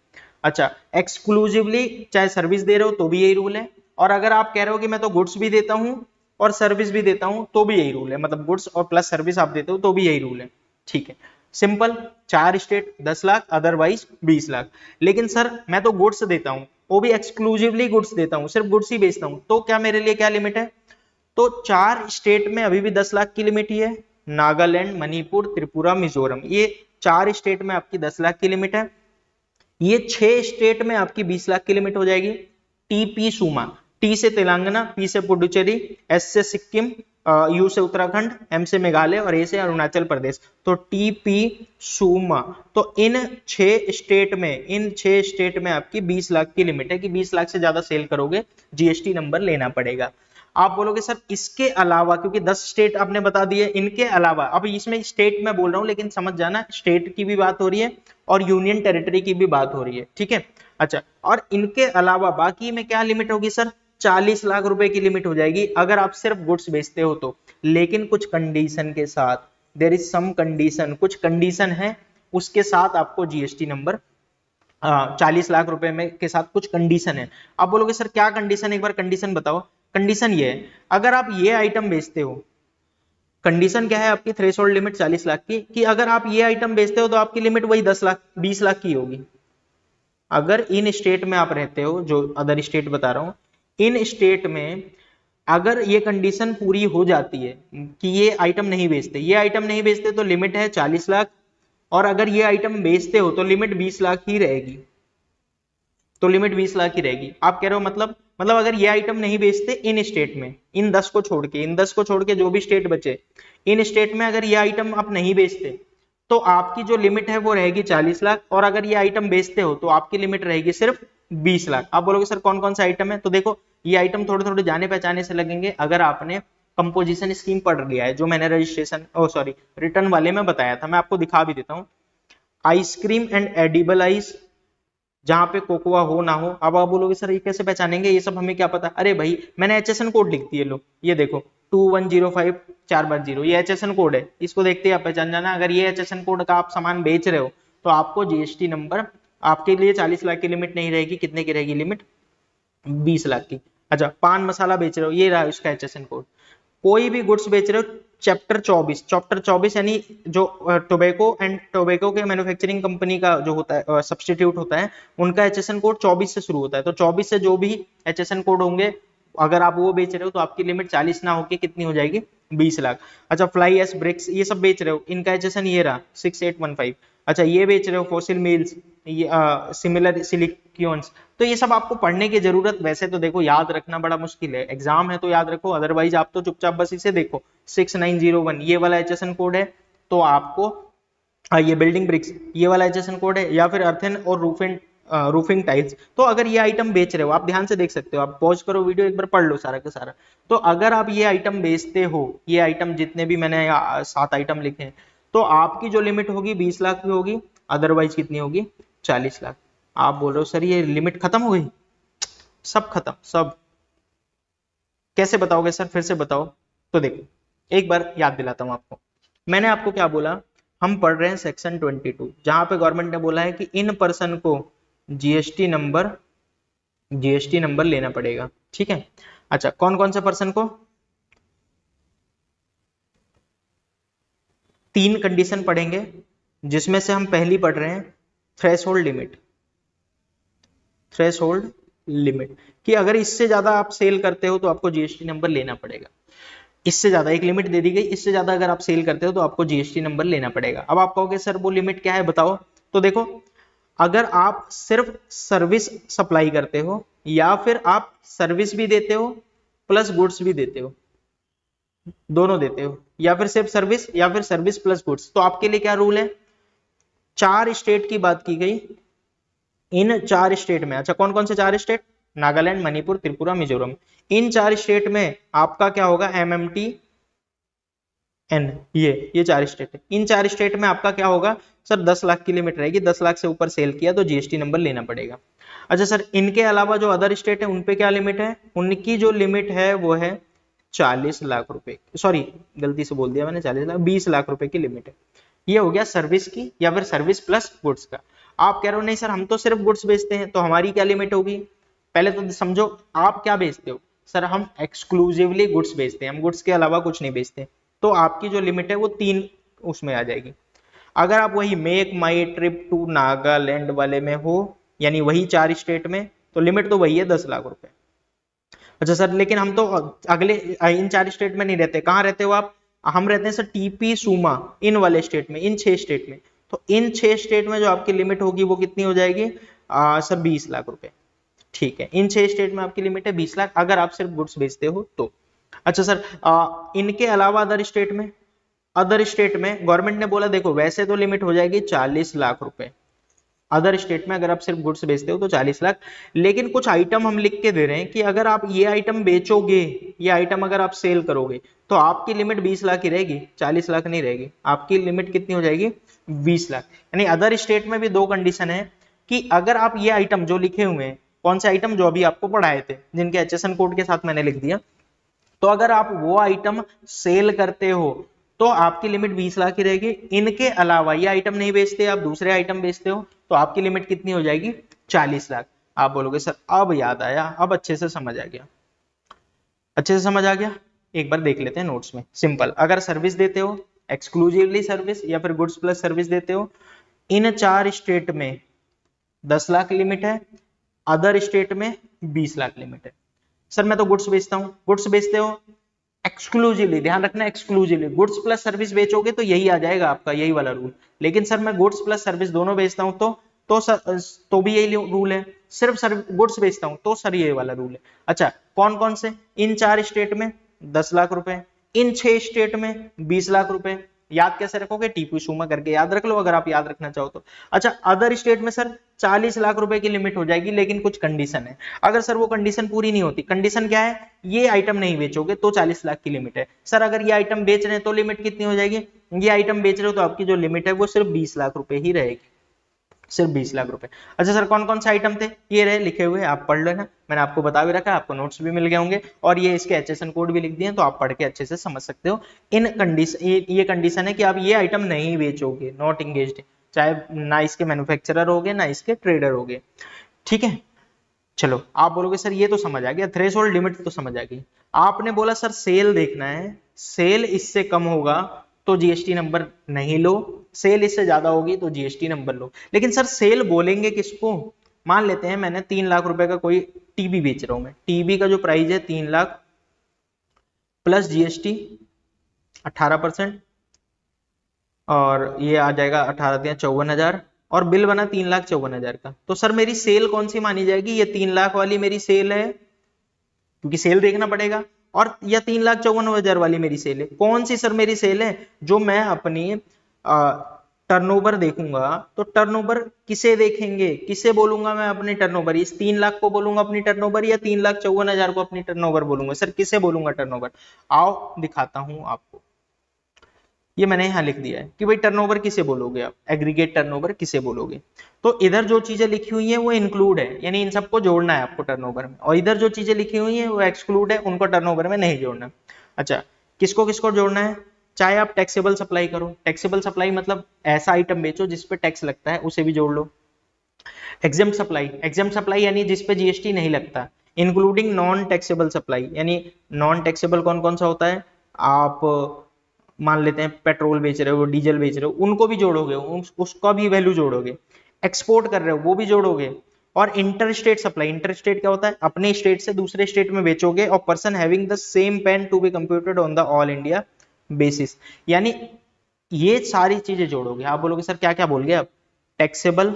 अच्छा, एक्सक्लूसिवली चाहे सर्विस दे रहे हो तो भी यही रूल है, और अगर आप कह रहे हो कि मैं तो गुड्स भी देता हूं और सर्विस भी देता हूं तो भी यही रूल है, मतलब गुड्स और प्लस सर्विस आप देते हो तो भी यही रूल है। ठीक है, simple, 4 state 10 lakh, otherwise 20 lakh. लेकिन सर मैं तो गुड्स देता हूं, वो भी एक्सक्लूसिवली गुड्स देता हूं, सिर्फ गुड्स ही बेचता हूं, तो क्या मेरे लिए क्या लिमिट है? तो 4 स्टेट में अभी भी 10 लाख की लिमिट ही है, नागालैंड, मणिपुर, त्रिपुरा, मिजोरम, ये 4 स्टेट में आपकी 10 लाख की लिमिट है। ये 6 स्टेट में आपकी 20 लाख की लिमिट हो जाएगी। टीपी सूमा, टी से तेलंगाना, पी से पुडुचेरी, एस से सिक्किम, यू से उत्तराखंड, एम से मेघालय और ए से अरुणाचल प्रदेश। तो टीपी सूमा, तो इन 6 स्टेट में आपकी 20 लाख की लिमिट है कि 20 लाख से ज्यादा सेल करोगे जीएसटी नंबर लेना पड़ेगा। आप बोलोगे सर इसके अलावा, क्योंकि 10 स्टेट आपने बता दिए, इनके अलावा, अब इसमें स्टेट में बोल रहा हूं लेकिन समझ जाना स्टेट की भी बात हो रही है और यूनियन टेरिटरी की भी बात हो रही है, ठीक है। अच्छा, और इनके अलावा बाकी में क्या लिमिट होगी सर? 40 लाख रुपए की लिमिट हो जाएगी अगर आप सिर्फ गुड्स बेचते हो तो, लेकिन कुछ कंडीशन के साथ, देयर इज सम कंडीशन, कुछ कंडीशन है, उसके साथ आपको जीएसटी नंबर 40 लाख रुपए में के साथ कुछ कंडीशन है। आप बोलोगे सर क्या कंडीशन, एक बार कंडीशन बताओ। कंडीशन ये है, अगर आप ये आइटम बेचते हो, कंडीशन क्या है आपकी थ्रेशोल्ड लिमिट 40 लाख की, कि अगर आप ये आइटम बेचते हो तो आपकी लिमिट वही 10 लाख 20 लाख की होगी। अगर इन स्टेट में आप रहते हो, जो अदर स्टेट बता रहा हूं, इन स्टेट में अगर ये कंडीशन पूरी हो जाती है कि ये आइटम नहीं बेचते, ये आइटम नहीं बेचते तो लिमिट है 40 लाख, और अगर ये आइटम बेचते हो तो लिमिट 20 लाख ही रहेगी, तो लिमिट 20 लाख ही रहेगी। आप कह रहे हो मतलब अगर ये आइटम नहीं बेचते इन स्टेट में, इन 10 को छोड़ के, इन 10 को छोड़ के जो भी स्टेट बचे, इन स्टेट में अगर ये आइटम आप नहीं बेचते तो आपकी जो लिमिट है वो रहेगी 40 लाख, और अगर ये आइटम बेचते हो तो आपकी लिमिट रहेगी सिर्फ 20 लाख। आप बोलोगे सर कौन कौन सा आइटम है? तो देखो ये आइटम थोड़े थोड़े जाने पहचाने से लगेंगे अगर आपने कंपोजिशन स्कीम पढ़ लिया है, जो मैंने रजिस्ट्रेशन रिटर्न वाले में बताया था। मैं आपको दिखा भी देता हूँ। आइसक्रीम एंड एडिबल आइस, जहां पे कोकोआ हो ना हो। अब आप बोलोगे सर ये कैसे पहचानेंगे, ये सब हमें क्या पता? अरे भाई मैंने एचएसएन कोड लिख दिए, लो ये देखो 2105410, ये एचएसएन कोड है, इसको देखते ही आप पहचान जाना। अगर ये एचएसएन कोड का आप सामान बेच रहे हो तो आपको जीएसटी नंबर, आपके लिए 40 लाख की लिमिट नहीं रहेगी, कितने की रहेगी लिमिट? 20 लाख की। अच्छा, पान मसाला बेच रहे हो, ये रहा उसका एचएसएन कोड। कोई भी गुड्स बेच रहे हो, चैप्टर 24 यानी जो टोबैको एंड टोबैको के मैन्युफैक्चरिंग कंपनी का जो होता है सब्स्टिट्यूट होता है, उनका एचएसएन कोड 24 से शुरू होता है। तो 24 से जो भी एचएसएन कोड होंगे, अगर आप वो बेच रहे हो तो आपकी लिमिट 40 ना होके कितनी हो जाएगी? 20 लाख। अच्छा, फ्लाई एस ब्रिक्स ये सब बेच रहे हो, इनका एचएसएन ये रहा 6815। अच्छा, ये बेच रहे हो फॉसिल मिल्स, ये सिमिलर सिलिकॉन्स, तो ये सब आपको पढ़ने की जरूरत, वैसे तो देखो याद रखना बड़ा मुश्किल है, एग्जाम है तो याद रखो, अदरवाइज आप तो चुपचाप बस इसे देखो। 6901 ये वाला एचएसएन कोड है, तो आपको ये बिल्डिंग ब्रिक्स ये वाला एचएसएन कोड है, या फिर अर्थन और रूफिंग टाइल्स। तो अगर ये आइटम बेच रहे हो, आप ध्यान से देख सकते हो, आप पॉज करो वीडियो, एक बार पढ़ लो सारा का सारा। तो अगर आप ये आइटम बेचते हो, ये आइटम जितने भी मैंने 7 आइटम लिखे हैं, तो आपकी जो लिमिट होगी 20 लाख की होगी, अदरवाइज कितनी होगी? 40 लाख। आप बोल रहे हो सर ये लिमिट खत्म हो गई? सब खत्म, सब। कैसे बताओगे सर, फिर से बताओ। तो देखो एक बार याद दिलाता हूं आपको, मैंने आपको क्या बोला, हम पढ़ रहे हैं सेक्शन 22, जहां पे गवर्नमेंट ने बोला है कि इन पर्सन को जीएसटी नंबर लेना पड़ेगा, ठीक है। अच्छा, कौन कौन से पर्सन को? तीन कंडीशन पढ़ेंगे, जिसमें से हम पहली पढ़ रहे हैं थ्रेशोल्ड लिमिट। थ्रेशोल्ड लिमिट कि अगर इससे ज्यादा आप सेल करते हो तो आपको जीएसटी नंबर लेना पड़ेगा। इससे ज्यादा एक लिमिट दे दी गई, इससे ज्यादा अगर आप सेल करते हो तो आपको जीएसटी नंबर लेना पड़ेगा। अब आप कहोगे सर वो लिमिट क्या है बताओ, तो देखो अगर आप सिर्फ सर्विस सप्लाई करते हो या फिर आप सर्विस भी देते हो प्लस गुड्स भी देते हो, दोनों देते हो, या फिर सिर्फ सर्विस या फिर सर्विस प्लस गुड्स, तो आपके लिए क्या रूल है, चार स्टेट की बात की गई। इन चार स्टेट में, अच्छा कौन कौन से चार स्टेट, नागालैंड, मणिपुर, त्रिपुरा, मिजोरम, इन चार स्टेट में आपका क्या होगा, एमएमटी एन, ये चार स्टेट है। इन चार स्टेट में आपका क्या होगा सर, 10 लाख की लिमिट रहेगी, 10 लाख से ऊपर सेल किया तो जीएसटी नंबर लेना पड़ेगा। अच्छा सर इनके अलावा जो अदर स्टेट है उन पे क्या लिमिट है, उनकी जो लिमिट है वो है 40 लाख रुपए, सॉरी गलती से बोल दिया मैंने 40 लाख, 20 लाख रुपए की लिमिट है। ये हो गया सर्विस की या फिर सर्विस प्लस गुड्स का। आप कह रहे हो नहीं सर हम तो सिर्फ गुड्स बेचते हैं, तो हमारी क्या लिमिट होगी, पहले तो समझो आप क्या बेचते हो, सर हम एक्सक्लूसिवली गुड्स बेचते हैं, हम गुड्स के अलावा कुछ नहीं बेचते, तो आपकी जो लिमिट है वो 3 उसमें आ जाएगी। अगर आप वही Make my trip to Nagaland वाले में हो, यानी वही 4 स्टेट में, तो लिमिट तो वही है 10 लाख रुपए। अच्छा सर लेकिन हम तो अगले इन 4 स्टेट में नहीं रहते, कहाँ रहते हो आप, हम रहते हैं सर टीपी सुमा इन वाले स्टेट में, इन 6 स्टेट में, तो इन 6 स्टेट में जो आपकी लिमिट होगी वो कितनी हो जाएगी सर 20 लाख रुपए। ठीक है, इन 6 स्टेट में आपकी लिमिट है 20 लाख अगर आप सिर्फ गुड्स बेचते हो तो। अच्छा सर इनके अलावा अदर स्टेट में, अदर स्टेट में गवर्नमेंट ने बोला देखो वैसे तो लिमिट हो जाएगी 40 लाख रुपए, अदर स्टेट में अगर आप सिर्फ गुड्स बेचते हो तो 40 लाख, लेकिन कुछ आइटम हम लिख के दे रहे हैं कि अगर आप ये आइटम बेचोगे, ये आइटम अगर आप सेल करोगे तो आपकी लिमिट 20 लाख ही रहेगी, 40 लाख नहीं रहेगी, आपकी लिमिट कितनी हो जाएगी 20 लाख। यानी अदर स्टेट में भी दो कंडीशन है कि अगर आप ये आइटम जो लिखे हुए हैं, कौन से आइटम जो अभी आपको पढ़ाए थे जिनके एचएसएन कोड के साथ मैंने लिख दिया, तो अगर आप वो आइटम सेल करते हो तो आपकी लिमिट 20 लाख ही रहेगी। इनके अलावा ये आइटम नहीं बेचते, आप दूसरे आइटम बेचते हो तो आपकी लिमिट कितनी हो जाएगी 40 लाख। आप बोलोगे सर अब याद आया, अब अच्छे से समझ आ गया, अच्छे से समझ आ गया। एक बार देख लेते हैं नोट्स में, सिंपल, अगर सर्विस देते हो एक्सक्लूसिवली सर्विस या फिर गुड्स प्लस सर्विस देते हो, इन 4 स्टेट में 10 लाख लिमिट है, अदर स्टेट में 20 लाख लिमिट है। सर मैं तो गुड्स बेचता हूं, गुड्स बेचते हो एक्सक्लूसिवली, ध्यान रखना एक्सक्लूसिवली, गुड्स प्लस सर्विस बेचोगे तो यही आ जाएगा आपका, यही वाला रूल। लेकिन सर मैं गुड्स प्लस सर्विस दोनों बेचता हूं तो भी यही रूल है, सिर्फ गुड्स बेचता हूं तो सर ये वाला रूल है। अच्छा कौन कौन से, इन 4 स्टेट में 10 लाख रुपए, इन 6 स्टेट में 20 लाख रुपए। याद कैसे रखोगे, टीपू सुमा करके याद रख लो अगर आप याद रखना चाहो तो। अच्छा अदर स्टेट में सर 40 लाख रुपए की लिमिट हो जाएगी, लेकिन कुछ कंडीशन है, अगर सर वो कंडीशन पूरी नहीं होती, कंडीशन क्या है, ये आइटम नहीं बेचोगे तो 40 लाख की लिमिट है। सर अगर ये आइटम बेच रहे हैं तो लिमिट कितनी हो जाएगी, ये आइटम बेच रहे हो तो आपकी जो लिमिट है वो सिर्फ 20 लाख रुपए ही रहेगी, सिर्फ 20 लाख रुपए। अच्छा सर कौन कौन से आइटम थे, ये रहे लिखे हुए, आप पढ़ लेना, मैंने आपको बता भी रखा है, आपको नोट्स भी मिल गए होंगे और ये इसके एचएसएन कोड भी लिख दिए तो आप पढ़ के अच्छे से समझ सकते हो। इन कंडीशन, ये कंडीशन है कि आप ये आइटम नहीं बेचोगे, नॉट इंगेज्ड, चाहे ना इसके मैन्युफैक्चरर होगे ना इसके ट्रेडर होगे। ठीक है, चलो आप बोलोगे सर ये तो समझ आ गया, थ्रेशोल्ड लिमिट तो समझ आ गई। आपने बोला सर सेल देखना है, सेल इससे कम होगा तो जीएसटी नंबर नहीं लो, सेल इससे ज्यादा होगी तो जीएसटी नंबर लो। लेकिन सर सेल बोलेंगे किसको, मान लेते हैं मैंने 3 लाख रुपए का कोई टीवी बेच रहा हूं मैं, टीवी का जो प्राइस है 3 लाख प्लस जीएसटी 18%, और ये आ जाएगा 18,54,000 और बिल बना 3,54,000 का, तो सर मेरी सेल कौन सी मानी जाएगी, ये 3 लाख वाली मेरी सेल है क्योंकि सेल देखना पड़ेगा, और या 3,54,000 वाली मेरी सेल है, कौन सी सर मेरी सेल है, जो मैं अपनी टर्नओवर देखूंगा, तो टर्नओवर किसे देखेंगे, किसे बोलूंगा मैं अपनी टर्नओवर, इस 3 लाख को बोलूंगा अपनी टर्नओवर या 3,54,000 को अपनी टर्नओवर बोलूंगा, सर किसे बोलूंगा टर्नओवर, आओ दिखाता हूं आपको। ये मैंने यहां लिख दिया है कि भाई टर्नओवर किसे बोलोगे आप, एग्रीगेट टर्नओवर किसे बोलोगे, तो इधर जो चीजें लिखी हुई है वो इंक्लूड है, यानी इन सबको जोड़ना है आपको टर्नओवर में, और इधर जो चीजें लिखी हुई है वो एक्सक्लूड है, उनको टर्नओवर में नहीं जोड़ना। अच्छा किसको किसको जोड़ना है, चाहे आप टैक्सेबल सप्लाई करो, टैक्सेबल सप्लाई मतलब ऐसा आइटम बेचो जिसपे टैक्स लगता है, उसे भी जोड़ लो। एग्जेम्प्ट सप्लाई, एग्जेम्प्ट सप्लाई यानी जिसपे जीएसटी नहीं लगता, इंक्लूडिंग नॉन टैक्सेबल सप्लाई, यानी नॉन टैक्सेबल कौन कौन सा होता है, आप मान लेते हैं पेट्रोल बेच रहे हो, डीजल बेच रहे हो, उनको भी जोड़ोगे, उसका भी वैल्यू जोड़ोगे। एक्सपोर्ट कर रहे हो वो भी जोड़ोगे। और inter state supply, inter state क्या होता है, अपने स्टेट से दूसरे स्टेट में बेचोगे। और person having the same PAN to be computed on the all India basis, यानी ये सारी चीजें जोड़ोगे। आप बोलोगे सर क्या क्या बोल गए आप, टैक्सेबल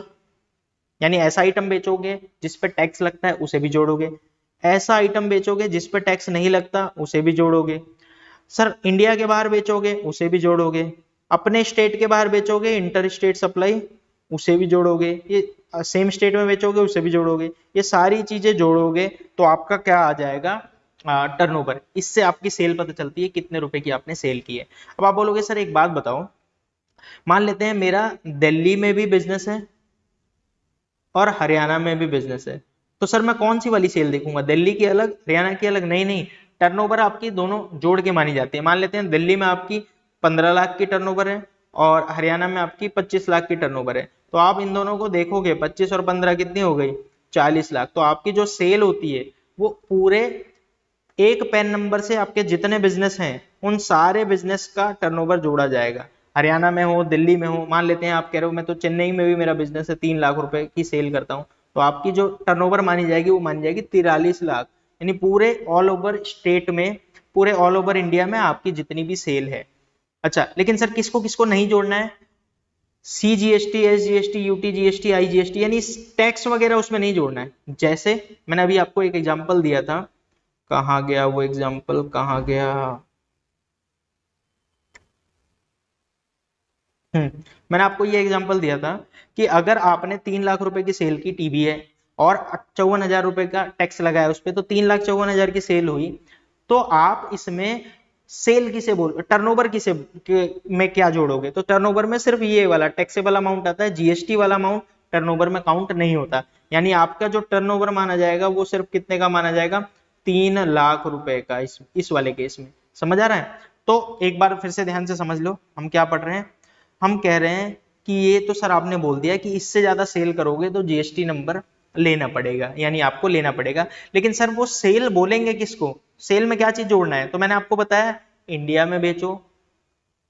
यानी ऐसा आइटम बेचोगे जिस पे टैक्स लगता है उसे भी जोड़ोगे, ऐसा आइटम बेचोगे जिस पे टैक्स नहीं लगता उसे भी जोड़ोगे। सर इंडिया के बाहर बेचोगे उसे भी जोड़ोगे, अपने स्टेट के बाहर बेचोगे इंटर स्टेट सप्लाई उसे भी जोड़ोगे, ये सेम स्टेट में बेचोगे उसे भी जोड़ोगे। ये सारी चीजें जोड़ोगे तो आपका क्या आ जाएगा, टर्नओवर। इससे आपकी सेल पता चलती है कितने रुपए की आपने सेल की है। अब आप बोलोगे सर एक बात बताओ, मान लेते हैं मेरा दिल्ली में भी बिजनेस है और हरियाणा में भी बिजनेस है, तो सर मैं कौन सी वाली सेल देखूंगा, दिल्ली की अलग हरियाणा की अलग? नहीं नहीं, टर्नओवर आपकी दोनों जोड़ के मानी जाती है। मान लेते हैं दिल्ली में आपकी 15 लाख की टर्नओवर है और हरियाणा में आपकी 25 लाख की टर्नओवर है, तो आप इन दोनों को देखोगे 25 और 15 कितनी हो गई, 40 लाख। तो आपकी जो सेल होती है वो पूरे एक पैन नंबर से आपके जितने बिजनेस हैं उन सारे बिजनेस का टर्नओवर जोड़ा जाएगा। हरियाणा में हो, दिल्ली में हो, मान लेते हैं आप कह रहे हो मैं तो चेन्नई में भी मेरा बिजनेस है, 3 लाख रुपए की सेल करता हूं, तो आपकी जो टर्नओवर मानी जाएगी वो मानी जाएगी 43 लाख। यानी पूरे ऑल ओवर स्टेट में, पूरे ऑल ओवर इंडिया में आपकी जितनी भी सेल है। अच्छा लेकिन सर किसको किसको नहीं जोड़ना है, CGST, SGST, UT GST, IGST, यानी टैक्स वगैरह उसमें नहीं जोड़ना है। जैसे मैंने अभी आपको एक एग्जांपल दिया था, कहाँ गया वो एग्जांपल, कहाँ गया, मैंने आपको ये एग्जांपल दिया था कि अगर आपने 3 लाख रुपए की सेल की, टीवी है, और 54,000 रुपए का टैक्स लगाया उस पर, तो 3,54,000 की सेल हुई। तो आप इसमें सेल किसे बोल, टर्नओवर किसे में क्या जोड़ोगे, तो टर्नओवर में सिर्फ ये वाला टैक्सेबल अमाउंट आता है, जीएसटी वाला अमाउंट टर्नओवर में काउंट नहीं होता। यानी आपका जो टर्नओवर माना जाएगा वो सिर्फ कितने का माना जाएगा, 3 लाख रुपए का, इस वाले केस में। समझ आ रहा है? तो एक बार फिर से ध्यान से समझ लो हम क्या पढ़ रहे हैं। हम कह रहे हैं कि ये तो सर आपने बोल दिया कि इससे ज्यादा सेल करोगे तो जीएसटी नंबर लेना पड़ेगा, यानी आपको लेना पड़ेगा। लेकिन सर वो सेल बोलेंगे किसको, सेल में क्या चीज जोड़ना है, तो मैंने आपको बताया इंडिया में बेचो,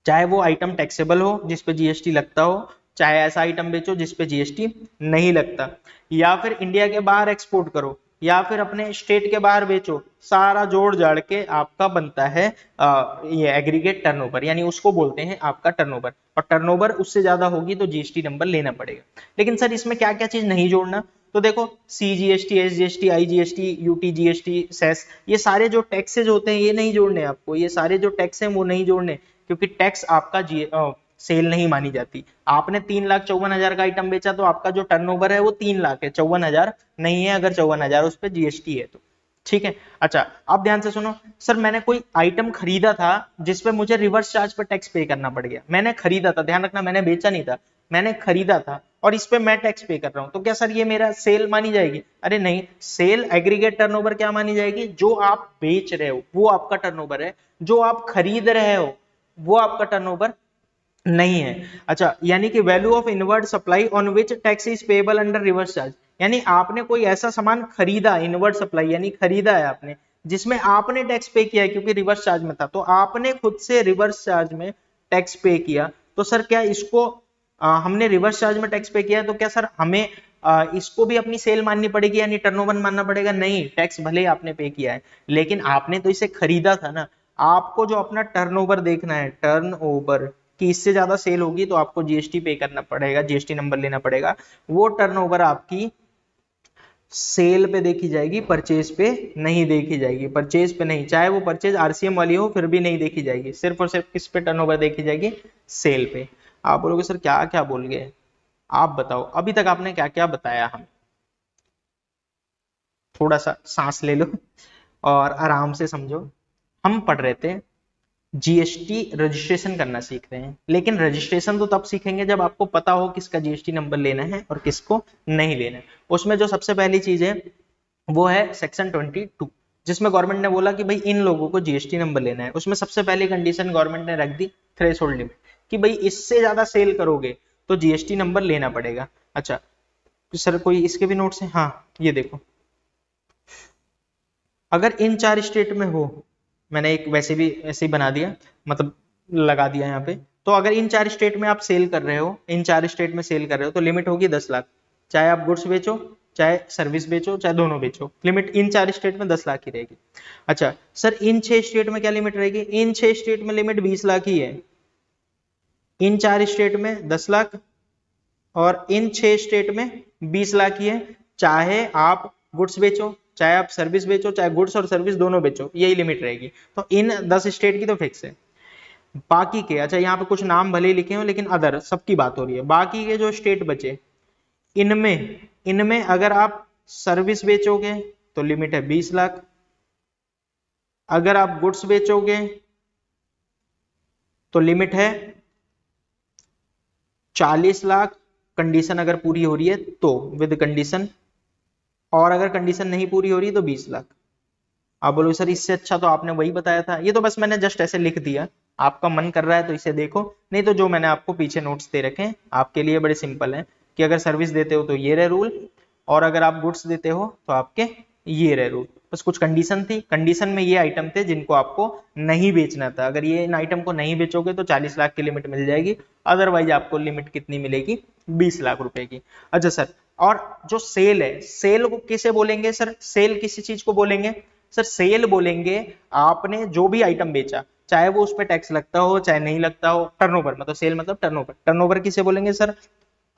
चाहे वो आइटम टैक्सेबल हो जिसपे जीएसटी लगता हो, चाहे ऐसा आइटम बेचो जिसपे जीएसटी नहीं लगता, या फिर इंडिया के बाहर एक्सपोर्ट करो, या फिर अपने स्टेट के बाहर बेचो, सारा जोड़ जाड़ के आपका बनता है ये एग्रीगेट टर्नओवर, यानी उसको बोलते हैं आपका टर्नओवर। और टर्नओवर उससे ज्यादा होगी तो जीएसटी नंबर लेना पड़ेगा। लेकिन सर इसमें क्या क्या चीज नहीं जोड़ना, तो देखो CGST, SGST, IGST, UT GST, cess, ये सारे जो टैक्सेज होते हैं ये नहीं जोड़ने आपको, ये सारे जो टैक्स हैं वो नहीं जोड़ने, क्योंकि टैक्स आपका सेल नहीं मानी जाती। आपने 3,54,000 का आइटम बेचा तो आपका जो टर्नओवर है वो 3 लाख है, 54,000 नहीं है, अगर 54,000 उस पर जीएसटी है तो। ठीक है, अच्छा अब ध्यान से सुनो, सर मैंने कोई आइटम खरीदा था जिसपे मुझे रिवर्स चार्ज पर टैक्स पे करना पड़ गया, मैंने खरीदा था, ध्यान रखना मैंने बेचा नहीं था, मैंने खरीदा था और इस पे मैं टैक्स पे कर रहा हूं, तो क्या सर ये मेरा सेल मानी जाएगी? अरे नहीं, सेल एग्रीगेट टर्नओवर क्या मानी जाएगी, जो आप बेच रहे हो वो आपका टर्नओवर है, जो आप खरीद रहे हो वो आपका टर्नओवर नहीं है। अच्छा, यानी कि value of inward supply on which tax is payable under reverse charge, यानी आपने कोई ऐसा सामान खरीदा, इनवर्ड सप्लाई यानी खरीदा है आपने, जिसमें आपने टैक्स पे किया है क्योंकि रिवर्स चार्ज में था, तो आपने खुद से रिवर्स चार्ज में टैक्स पे किया, तो सर क्या इसको हमने रिवर्स चार्ज में टैक्स पे किया तो क्या सर हमें इसको भी अपनी सेल माननी पड़ेगी, यानी टर्नओवर मानना पड़ेगा? नहीं, टैक्स भले ही आपने पे किया है लेकिन आपने तो इसे खरीदा था ना। आपको जो अपना टर्नओवर देखना है, टर्नओवर कि इससे ज्यादा सेल होगी तो आपको जीएसटी पे करना पड़ेगा, जीएसटी नंबर लेना पड़ेगा। वो टर्नओवर आपकी सेल पे देखी जाएगी, परचेज पे नहीं देखी जाएगी, परचेज पे नहीं, चाहे वो परचेज आरसीएम वाली हो फिर भी नहीं देखी जाएगी, सिर्फ और सिर्फ किस पे टर्नओवर देखी जाएगी, सेल पे। आप बोलोगे सर क्या क्या बोल गए, आप बताओ अभी तक आपने क्या क्या बताया, हम थोड़ा सा सांस ले लो और आराम से समझो। हम पढ़ रहे थे जीएसटी रजिस्ट्रेशन करना सीख रहे हैं, लेकिन रजिस्ट्रेशन तो तब सीखेंगे जब आपको पता हो किसका जीएसटी नंबर लेना है और किसको नहीं लेना है। उसमें जो सबसे पहली चीज है वो है सेक्शन 22, जिसमें गवर्नमेंट ने बोला कि भाई इन लोगों को जीएसटी नंबर लेना है। उसमें सबसे पहली कंडीशन गवर्नमेंट ने रख दी थ्रेशोल्ड लिमिट, कि भाई इससे ज्यादा सेल करोगे तो जीएसटी नंबर लेना पड़ेगा। अच्छा सर कोई इसके भी नोट्स हैं? हाँ ये देखो, अगर इन 4 स्टेट में हो, मैंने एक वैसे भी ऐसे ही बना दिया, मतलब लगा दिया यहाँ पे। तो अगर इन 4 स्टेट में आप सेल कर रहे हो, इन 4 स्टेट में सेल कर रहे हो तो लिमिट होगी 10 लाख, चाहे आप गुड्स बेचो, चाहे सर्विस बेचो, चाहे दोनों बेचो, लिमिट इन 4 स्टेट में 10 लाख ही रहेगी। अच्छा सर इन 6 स्टेट में क्या लिमिट रहेगी? इन 6 स्टेट में लिमिट 20 लाख ही है। इन 4 स्टेट में 10 लाख और इन 6 स्टेट में 20 लाख ही है। चाहे आप गुड्स बेचो, चाहे आप सर्विस बेचो, चाहे गुड्स और सर्विस दोनों बेचो, यही लिमिट रहेगी। तो इन 10 स्टेट की तो फिक्स है। बाकी के, अच्छा यहाँ पे कुछ नाम भले ही लिखे हो लेकिन अदर सबकी बात हो रही है, बाकी के जो स्टेट बचे इनमें इनमें अगर आप सर्विस बेचोगे तो लिमिट है 20 लाख, अगर आप गुड्स बेचोगे तो लिमिट है 40 लाख, कंडीशन अगर पूरी हो रही है तो विद कंडीशन, और अगर कंडीशन नहीं पूरी हो रही है तो 20 लाख। आप बोलो सर इससे अच्छा तो आपने वही बताया था, ये तो बस मैंने जस्ट ऐसे लिख दिया, आपका मन कर रहा है तो इसे देखो, नहीं तो जो मैंने आपको पीछे नोट्स दे रखे हैं आपके लिए बड़े सिंपल हैं कि अगर सर्विस देते हो तो ये रहे रूल, और अगर आप गुड्स देते हो तो आपके ये रहे रूल। बस कुछ कंडीशन थी, कंडीशन में ये आइटम थे जिनको आपको नहीं बेचना था, अगर ये इन आइटम को नहीं बेचोगे तो 40 लाख की लिमिट मिल जाएगी, अदरवाइज आपको लिमिट कितनी मिलेगी? 20 लाख रुपए की। अच्छा सर, और जो सेल है, सेल को किसे बोलेंगे सर? सेल किसी चीज को बोलेंगे सर? सेल बोलेंगे आपने जो भी आइटम बेचा, चाहे वो उस पर टैक्स लगता हो चाहे नहीं लगता हो, टर्नओवर मतलब सेल मतलब टर्नओवर। टर्नओवर किसे बोलेंगे सर?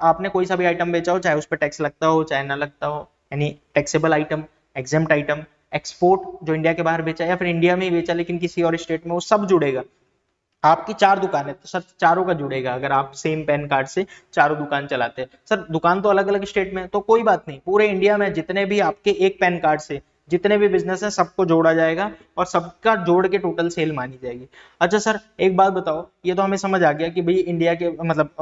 आपने कोई सा भी आइटम बेचा हो, चाहे उस पर टैक्स लगता हो चाहे ना लगता हो, यानी taxable item, exempt item, export जो इंडिया के बाहर बेचा या फिर इंडिया में ही बेचा लेकिन किसी और स्टेट में, वो सब जुड़ेगा। आपकी 4 दुकानें तो सर चारों का जुड़ेगा, अगर आप सेम पैन कार्ड से चारों दुकान चलाते हैं। सर दुकान तो अलग अलग स्टेट में, तो कोई बात नहीं, पूरे इंडिया में जितने भी आपके एक पैन कार्ड से जितने भी बिजनेस है सबको जोड़ा जाएगा और सबका जोड़ के टोटल सेल मानी जाएगी। अच्छा सर एक बात बताओ, ये तो हमें समझ आ गया कि भाई इंडिया के मतलब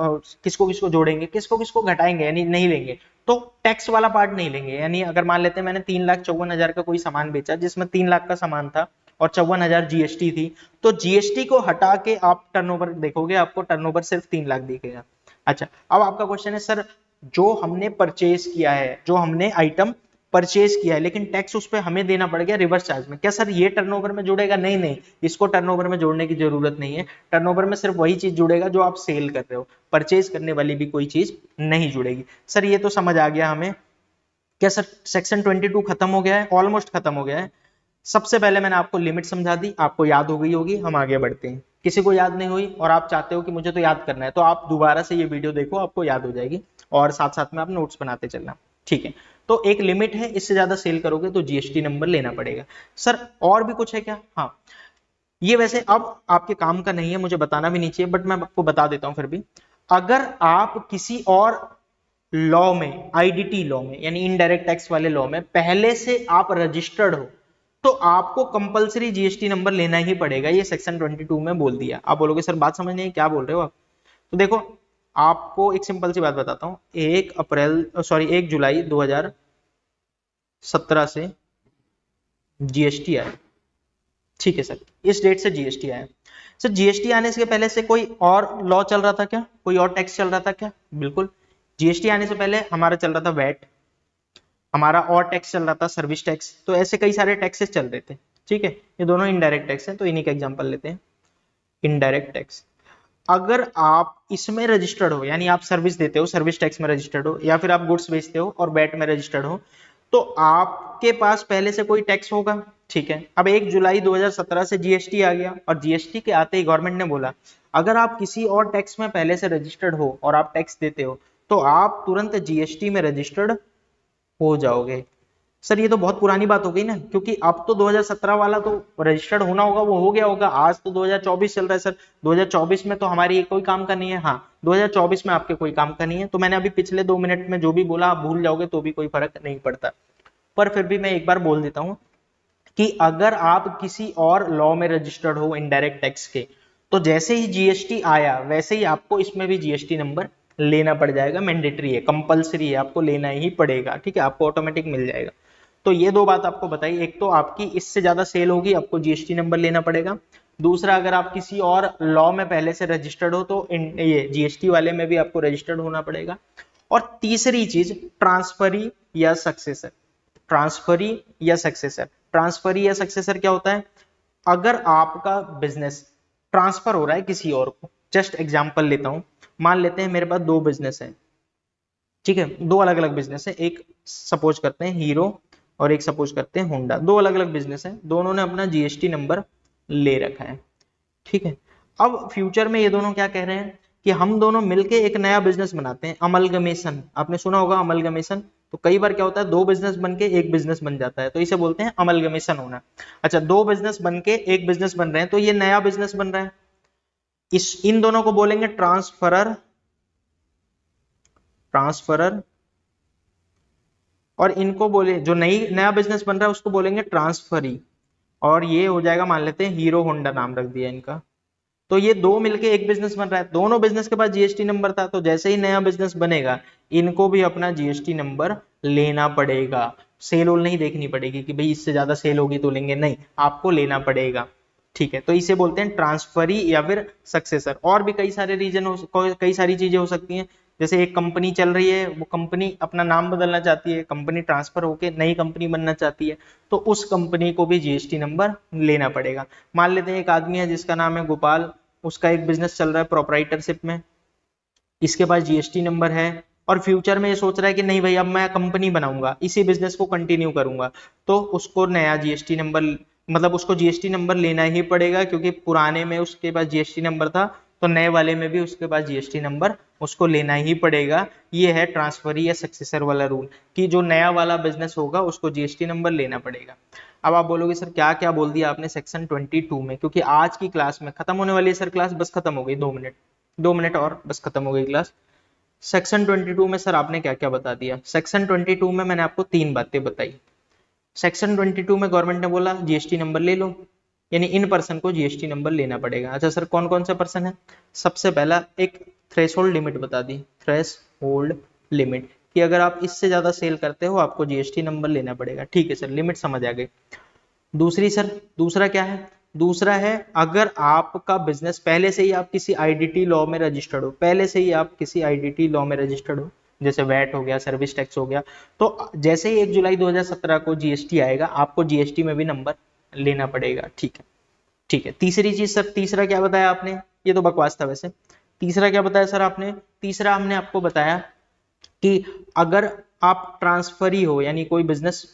किसको किसको जोड़ेंगे, किसको किसको घटाएंगे, यानी नहीं लेंगे, तो टैक्स वाला पार्ट नहीं लेंगे। यानी अगर मान लेते हैं मैंने 3,54,000 का कोई सामान बेचा जिसमें 3 लाख का सामान था और 54,000 जीएसटी थी, तो जीएसटी को हटा के आप टर्नओवर देखोगे, आपको टर्नओवर सिर्फ 3 लाख दिखेगा। अच्छा अब आपका क्वेश्चन है सर जो हमने परचेज किया है, जो हमने आइटम परचेज किया है लेकिन टैक्स उस पर हमें देना पड़ गया रिवर्स चार्ज में, क्या सर ये टर्नओवर में जुड़ेगा? नहीं नहीं, इसको टर्नओवर में जोड़ने की जरूरत नहीं है। टर्नओवर में सिर्फ वही चीज जुड़ेगा जो आप सेल कर रहे हो, परचेज करने वाली भी कोई चीज नहीं जुड़ेगी। सर ये तो समझ आ गया हमें। क्या सर सेक्शन 22 खत्म हो गया है? ऑलमोस्ट खत्म हो गया है। सबसे पहले मैंने आपको लिमिट समझा दी, आपको याद हो गई होगी, हम आगे बढ़ते हैं। किसी को याद नहीं हुई और आप चाहते हो कि मुझे तो याद करना है, तो आप दोबारा से ये वीडियो देखो, आपको याद हो जाएगी और साथ साथ में आप नोट्स बनाते चलना। ठीक है, तो एक लिमिट है, इससे ज्यादा सेल करोगे तो जीएसटी नंबर लेना पड़ेगा। सर और भी कुछ है क्या? हाँ, ये वैसे अब आपके काम का नहीं है, मुझे बताना भी नहीं चाहिए, बट मैं आपको बता देता हूं फिर भी। अगर आप किसी और लॉ में, आईडीटी लॉ में यानी इनडायरेक्ट टैक्स वाले लॉ में पहले से आप रजिस्टर्ड हो तो आपको कंपलसरी जीएसटी नंबर लेना ही पड़ेगा, ये सेक्शन 22 में बोल दिया। आप बोलोगे सर बात समझ नहीं, क्या बोल रहे हो आप? तो देखो आपको एक सिंपल सी बात बताता हूं, 1 जुलाई 2017 से जीएसटी आया। ठीक है सर, इस डेट से जीएसटी आया। सर जीएसटी आने से पहले से कोई और लॉ चल रहा था क्या? कोई और टैक्स चल रहा था क्या? बिल्कुल, जीएसटी आने से पहले हमारा चल रहा था वैट, हमारा और टैक्स चल रहा था सर्विस टैक्स, तो ऐसे कई सारे टैक्सेस चल रहे थे। ठीक है, ये दोनों इनडायरेक्ट टैक्स हैं तो इन्हीं का एग्जांपल लेते हैं। इनडायरेक्ट टैक्स, अगर आप इसमें रजिस्टर्ड हो, यानी आप सर्विस देते हो, सर्विस टैक्स में रजिस्टर्ड हो, या फिर आप गुड्स बेचते हो और वैट में रजिस्टर्ड हो, तो आपके पास पहले से कोई टैक्स होगा। ठीक है, अब 1 जुलाई 2017 से जीएसटी आ गया और जीएसटी के आते ही गवर्नमेंट ने बोला अगर आप किसी और टैक्स में पहले से रजिस्टर्ड हो और आप टैक्स देते हो तो आप तुरंत जीएसटी में रजिस्टर्ड हो जाओगे। सर ये तो बहुत पुरानी बात हो गई ना, क्योंकि अब तो 2017 वाला तो रजिस्टर्ड होना होगा वो हो गया होगा, आज तो 2024 चल रहा है। सर 2024 में तो हमारी कोई काम का नहीं है। हाँ 2024 में आपके कोई काम का नहीं है, तो मैंने अभी पिछले 2 मिनट में जो भी बोला आप भूल जाओगे तो भी कोई फर्क नहीं पड़ता, पर फिर भी मैं एक बार बोल देता हूँ कि अगर आप किसी और लॉ में रजिस्टर्ड हो इनडायरेक्ट टैक्स के, तो जैसे ही जीएसटी आया वैसे ही आपको इसमें भी जीएसटी नंबर लेना पड़ जाएगा, मैंडेटरी है, कंपलसरी है, आपको लेना ही पड़ेगा। ठीक है, आपको ऑटोमेटिक मिल जाएगा। तो ये दो बात आपको बताई, एक तो आपकी इससे ज्यादा सेल होगी आपको जीएसटी नंबर लेना पड़ेगा, दूसरा अगर आप किसी और लॉ में पहले से रजिस्टर्ड हो तो ये जीएसटी वाले में भी आपको रजिस्टर्ड होना पड़ेगा। और तीसरी चीज ट्रांसफरी या सक्सेसर। ट्रांसफरी या सक्सेसर, ट्रांसफरी या सक्सेसर क्या होता है? अगर आपका बिजनेस ट्रांसफर हो रहा है किसी और को। जस्ट एग्जांपल लेता हूं, मान लेते हैं मेरे पास दो बिजनेस है, ठीक है, दो अलग अलग बिजनेस है, एक सपोज करते हैं हीरो और एक सपोज करते हैं होंडा, दो अलग अलग बिजनेस है, दोनों ने अपना जीएसटी नंबर ले रखा है, ठीक है। अब फ्यूचर में ये दोनों क्या कह रहे हैं कि हम दोनों मिलके एक नया बिजनेस बनाते हैं, अमलगमेशन, आपने सुना होगा अमलगमेशन। तो कई बार क्या होता है, दो बिजनेस बन के एक बिजनेस बन जाता है, तो इसे बोलते हैं अमलगमेशन होना। अच्छा, दो बिजनेस बन के एक बिजनेस बन रहे हैं, तो ये नया बिजनेस बन रहा है, इन दोनों को बोलेंगे ट्रांसफरर, ट्रांसफरर, और इनको बोले जो नया बिजनेस बन रहा है उसको बोलेंगे ट्रांसफरी, और ये हो जाएगा, मान लेते हैं हीरो होंडा नाम रख दिया इनका। तो ये दो मिलके एक बिजनेस बन रहा है, दोनों बिजनेस के पास जीएसटी नंबर था, तो जैसे ही नया बिजनेस बनेगा इनको भी अपना जीएसटी नंबर लेना पड़ेगा। सेल ओल नहीं देखनी पड़ेगी कि भाई इससे ज्यादा सेल होगी तो लेंगे, नहीं, आपको लेना पड़ेगा, ठीक है। तो इसे बोलते हैं ट्रांसफरी या फिर सक्सेसर। और भी कई सारे रीजन हो, कई सारी चीजें हो सकती हैं, जैसे एक कंपनी चल रही है, वो कंपनी अपना नाम बदलना चाहती है, कंपनी ट्रांसफर होके नई कंपनी बनना चाहती है, तो उस कंपनी को भी जीएसटी नंबर लेना पड़ेगा। मान लेते हैं एक आदमी है जिसका नाम है गोपाल, उसका एक बिजनेस चल रहा है प्रोप्राइटरशिप में, इसके पास जीएसटी नंबर है, और फ्यूचर में ये सोच रहा है कि नहीं भाई अब मैं कंपनी बनाऊंगा, इसी बिजनेस को कंटिन्यू करूंगा, तो उसको नया जीएसटी नंबर, मतलब उसको जीएसटी नंबर लेना ही पड़ेगा, क्योंकि पुराने में उसके पास जीएसटी नंबर था, तो नए वाले में भी उसके पास जीएसटी नंबर उसको लेना ही पड़ेगा। ये है ट्रांसफरी या सक्सेसर वाला रूल, कि जो नया वाला बिजनेस होगा उसको जीएसटी नंबर लेना पड़ेगा। अब आप बोलोगे सर क्या क्या बोल दिया आपने सेक्शन 22 में, क्योंकि आज की क्लास में खत्म होने वाली है सर, क्लास बस खत्म हो गई, 2 मिनट, 2 मिनट और बस खत्म हो गई क्लास। सेक्शन 22 में सर आपने क्या क्या बता दिया। सेक्शन 22 में मैंने आपको 3 बातें बताई। सेक्शन 22 में गवर्नमेंट ने बोला जीएसटी नंबर ले लो, यानी इन पर्सन को जीएसटी नंबर लेना पड़ेगा। अच्छा सर कौन कौन से पर्सन है, सबसे पहला एक थ्रेशोल्ड लिमिट बता दी, थ्रेशोल्ड लिमिट, कि अगर आप इससे ज्यादा सेल करते हो आपको जीएसटी नंबर लेना पड़ेगा, ठीक है सर, लिमिट समझ आ गई। दूसरी सर, दूसरा क्या है, दूसरा है अगर आपका बिजनेस पहले से ही आप किसी आईडीटी लॉ में रजिस्टर्ड हो, पहले से ही आप किसी आईडीटी लॉ में रजिस्टर्ड हो, जैसे वैट हो गया, सर्विस टैक्स हो गया, तो जैसे ही 1 जुलाई 2017 को जीएसटी आएगा आपको जीएसटी में भी नंबर लेना पड़ेगा, ठीक है, ठीक है। तीसरी चीज सर, तीसरा क्या बताया आपने, ये तो बकवास था वैसे, तीसरा क्या बताया सर आपने, तीसरा हमने आपको बताया कि अगर आप ट्रांसफरी हो, यानी कोई बिजनेस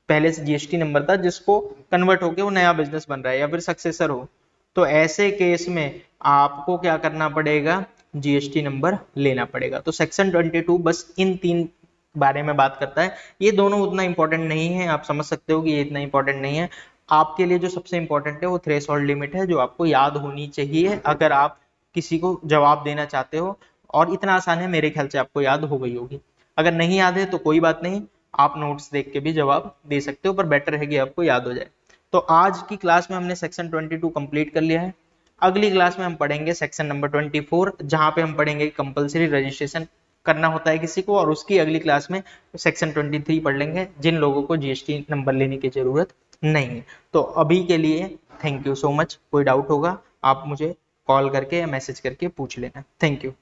पहले से जीएसटी नंबर था जिसको कन्वर्ट होके वो नया बिजनेस बन रहा है, या फिर सक्सेसर हो, तो ऐसे केस में आपको क्या करना पड़ेगा, जीएसटी नंबर लेना पड़ेगा। तो सेक्शन 22 बस इन 3 बारे में बात करता है, ये दोनों उतना इंपॉर्टेंट नहीं है, आप समझ सकते हो कि ये इतना इंपॉर्टेंट नहीं है। आपके लिए जो सबसे इंपॉर्टेंट है वो थ्रेशोल्ड लिमिट है, जो आपको याद होनी चाहिए अगर आप किसी को जवाब देना चाहते हो, और इतना आसान है, मेरे ख्याल से आपको याद हो गई होगी। अगर नहीं याद है तो कोई बात नहीं, आप नोट्स देख के भी जवाब दे सकते हो, पर बेटर है कि आपको याद हो जाए। तो आज की क्लास में हमने सेक्शन 22 कंप्लीट कर लिया है। अगली क्लास में हम पढ़ेंगे सेक्शन नंबर 24, जहां पे हम पढ़ेंगे कंपलसरी रजिस्ट्रेशन करना होता है किसी को, और उसकी अगली क्लास में सेक्शन 23 पढ़ लेंगे, जिन लोगों को जीएसटी नंबर लेने की जरूरत नहीं है। तो अभी के लिए थैंक यू सो मच। कोई डाउट होगा आप मुझे कॉल करके या मैसेज करके पूछ लेना। Thank you.